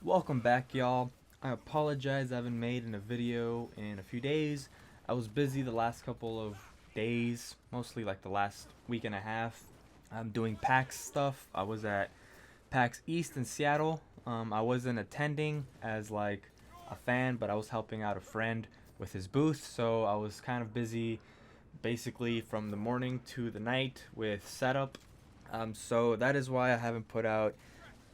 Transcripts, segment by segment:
Welcome back, y'all. I apologize I haven't made a video in a few days. I was busy the last couple of days, mostly like the last week and a half. I'm doing PAX stuff. I was at PAX East in Seattle. I wasn't attending as like a fan, but I was helping out a friend with his booth, so I was kind of busy basically from the morning to the night with setup. So that is why I haven't put out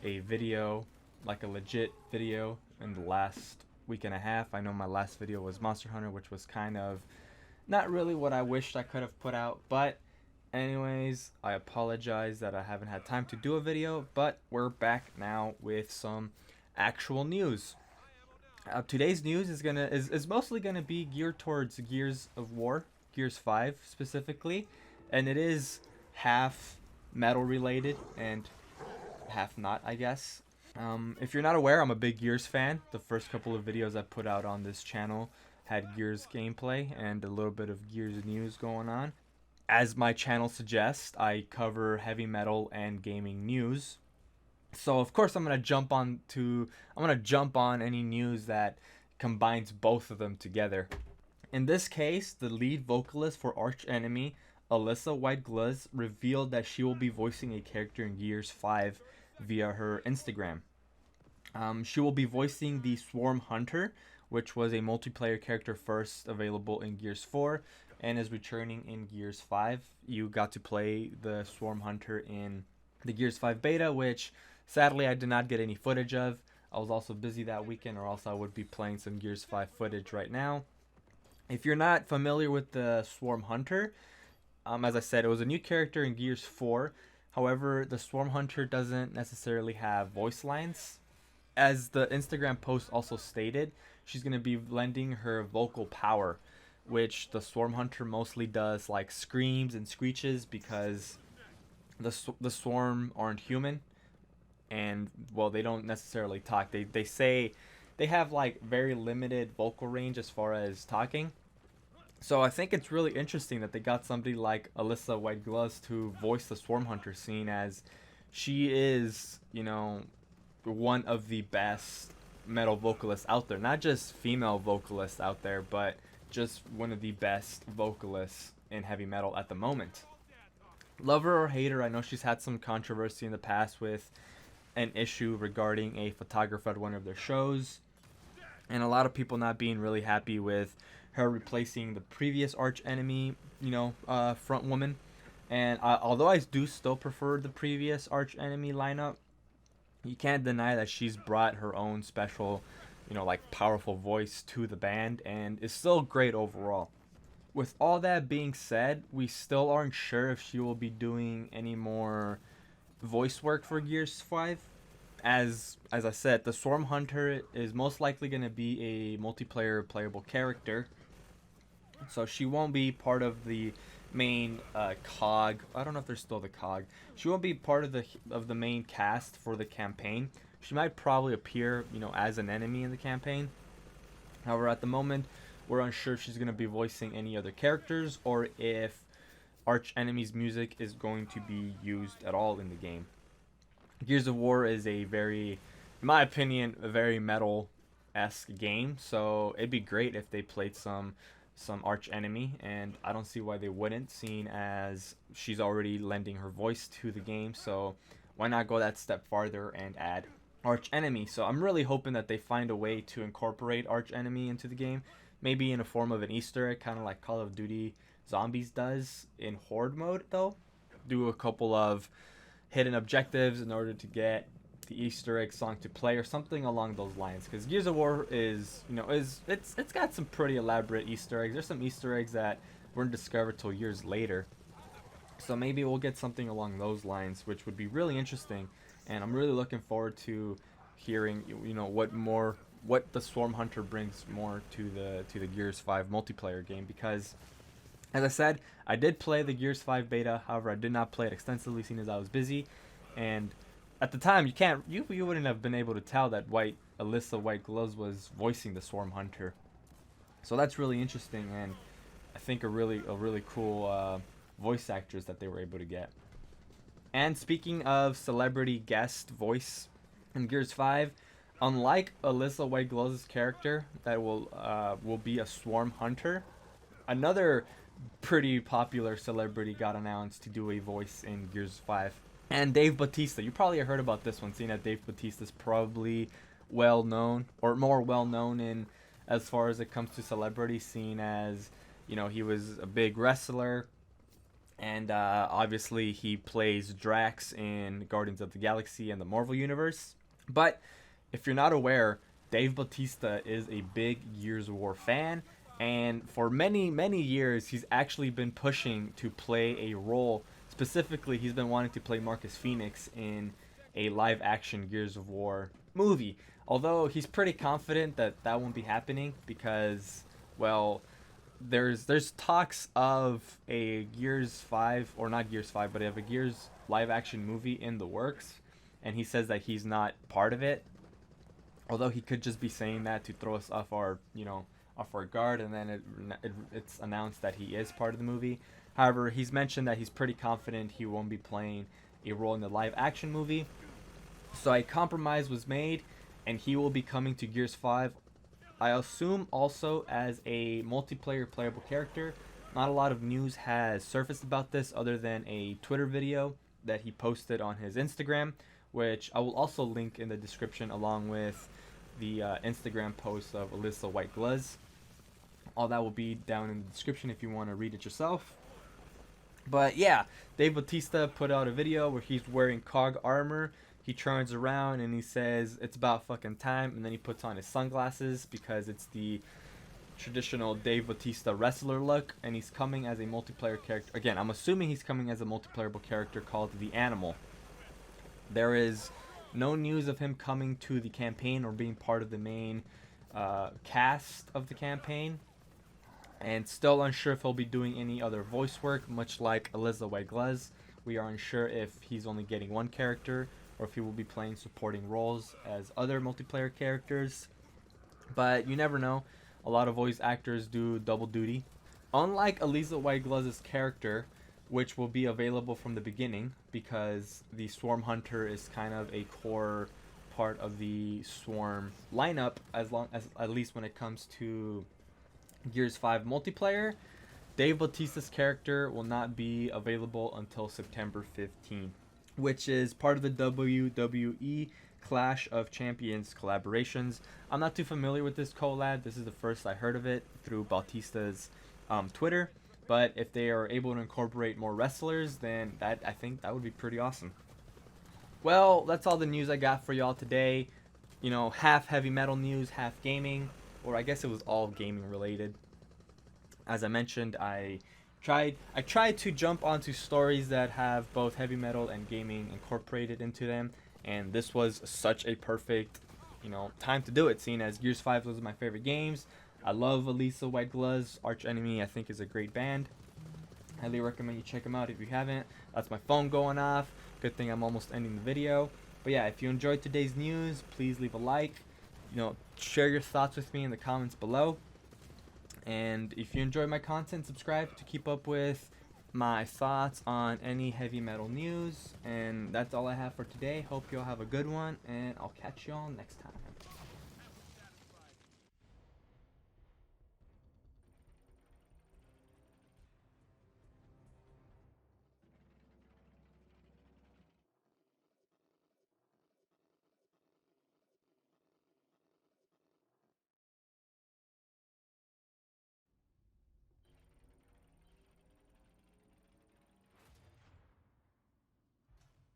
a video, like a legit video, in the last week and a half. I know my last video was Monster Hunter, which was kind of not really what I wished I could have put out, but anyways, I apologize that I haven't had time to do a video, but we're back now with some actual news. Today's news is mostly gonna be geared towards Gears of War, Gears 5 specifically, and it is half metal related and half not, I guess. If you're not aware, I'm a big Gears fan. The first couple of videos I put out on this channel had Gears gameplay and a little bit of Gears news going on. As my channel suggests, I cover heavy metal and gaming news. So of course I'm gonna jump on any news that combines both of them together. In this case, the lead vocalist for Arch Enemy, Alissa Gluz, revealed that she will be voicing a character in Gears 5 via her Instagram. She will be voicing the Swarm Hunter, which was a multiplayer character first available in Gears 4 and is returning in Gears 5. You got to play the Swarm Hunter in the Gears 5 beta, which sadly I did not get any footage of. I was also busy that weekend, or else I would be playing some Gears 5 footage right now. If you're not familiar with the Swarm Hunter, as I said, it was a new character in Gears 4. However, the Swarm Hunter doesn't necessarily have voice lines. As the Instagram post also stated, she's going to be lending her vocal power, which the Swarm Hunter mostly does like screams and screeches, because the Swarm aren't human, and well, they don't necessarily talk. They say they have like very limited vocal range as far as talking. So I think it's really interesting that they got somebody like Alissa Gluz to voice the Swarm Hunter, scene as she is, one of the best metal vocalists out there. Not just female vocalists out there, but just one of the best vocalists in heavy metal at the moment. Lover or hater, I know she's had some controversy in the past with an issue regarding a photographer at one of their shows, and a lot of people not being really happy with her replacing the previous Arch Enemy, front woman. And although I do still prefer the previous Arch Enemy lineup, you can't deny that she's brought her own special, powerful voice to the band, and is still great overall. With all that being said, we still aren't sure if she will be doing any more voice work for Gears 5. As I said, the Swarm Hunter is most likely going to be a multiplayer playable character, so she won't be part of the main cog. I don't know if there's still the cog. She won't be part of the main cast for the campaign. She might probably appear, as an enemy in the campaign. However, at the moment, we're unsure if she's going to be voicing any other characters, or if Arch Enemy's music is going to be used at all in the game. Gears of War is a very, in my opinion, a very metal-esque game, so it'd be great if they played some Arch Enemy, and I don't see why they wouldn't, seeing as she's already lending her voice to the game. So why not go that step farther and add Arch Enemy? So I'm really hoping that they find a way to incorporate Arch Enemy into the game, maybe in a form of an Easter egg, kind of like Call of Duty Zombies does in Horde mode, though. Do a couple of hidden objectives in order to get the Easter egg song to play, or something along those lines, because Gears of War is it's got some pretty elaborate Easter eggs. There's some Easter eggs that weren't discovered till years later, so maybe we'll get something along those lines, which would be really interesting. And I'm really looking forward to hearing what the Swarm Hunter brings more to the Gears 5 multiplayer game, because as I said, I did play the Gears 5 beta. However, I did not play it extensively, seeing as I was busy, and at the time, you wouldn't have been able to tell that Alissa Gluz was voicing the Swarm Hunter. So that's really interesting, and I think a really cool voice actress that they were able to get. And speaking of celebrity guest voice in Gears 5, unlike Alissa White Gluz's character that will be a swarm hunter, another pretty popular celebrity got announced to do a voice in Gears 5. And Dave Bautista. You probably heard about this one, seeing that Dave Bautista is probably well known, or more well known in as far as it comes to celebrity, seen as, you know, he was a big wrestler, and obviously he plays Drax in Guardians of the Galaxy and the Marvel Universe. But if you're not aware, Dave Bautista is a big Gears of War fan, and for many years he's actually been pushing to play a role. Specifically, he's been wanting to play Marcus Phoenix in a live action Gears of War movie. Although he's pretty confident that that won't be happening because, well, there's talks of a Gears 5, or not Gears 5, but of a Gears live action movie in the works, and he says that he's not part of it. Although he could just be saying that to throw us off our, off our guard, and then it's announced that he is part of the movie. However, he's mentioned that he's pretty confident he won't be playing a role in the live action movie. So a compromise was made, and he will be coming to Gears 5. I assume also as a multiplayer playable character. Not a lot of news has surfaced about this other than a Twitter video that he posted on his Instagram, which I will also link in the description along with the Instagram post of Alissa White Gluz. All that will be down in the description if you want to read it yourself. But yeah, Dave Batista put out a video where he's wearing COG armor. He turns around and he says, "It's about fucking time," and then he puts on his sunglasses because it's the traditional Dave Batista wrestler look, and he's coming as a multiplayer character. Again, I'm assuming he's coming as a multiplayable character called the Animal. There is no news of him coming to the campaign or being part of the main cast of the campaign. And still unsure if he'll be doing any other voice work, much like Alissa White Gluz. We are unsure if he's only getting one character or if he will be playing supporting roles as other multiplayer characters. But you never know. A lot of voice actors do double duty. Unlike Alissa White Gluz's character, which will be available from the beginning because the Swarm Hunter is kind of a core part of the Swarm lineup, as long as at least when it comes to Gears 5 multiplayer, Dave Bautista's character will not be available until September 15th, which is part of the WWE Clash of Champions collaborations. I'm not too familiar with this collab. This is the first I heard of it through Bautista's Twitter. But if they are able to incorporate more wrestlers, then I think that would be pretty awesome. Well, that's all the news I got for y'all today. You know, half heavy metal news, half gaming. Or I guess it was all gaming related. As I mentioned, I tried to jump onto stories that have both heavy metal and gaming incorporated into them, and this was such a perfect, time to do it, seeing as Gears 5 was my favorite games. I love Alissa White Gluz. Arch Enemy, I think, is a great band. Highly recommend you check them out if you haven't. That's my phone going off. Good thing I'm almost ending the video. But yeah, if you enjoyed today's news, please leave a like. Share your thoughts with me in the comments below. And if you enjoy my content, subscribe to keep up with my thoughts on any heavy metal news. And that's all I have for today. Hope you all have a good one, and I'll catch you all next time.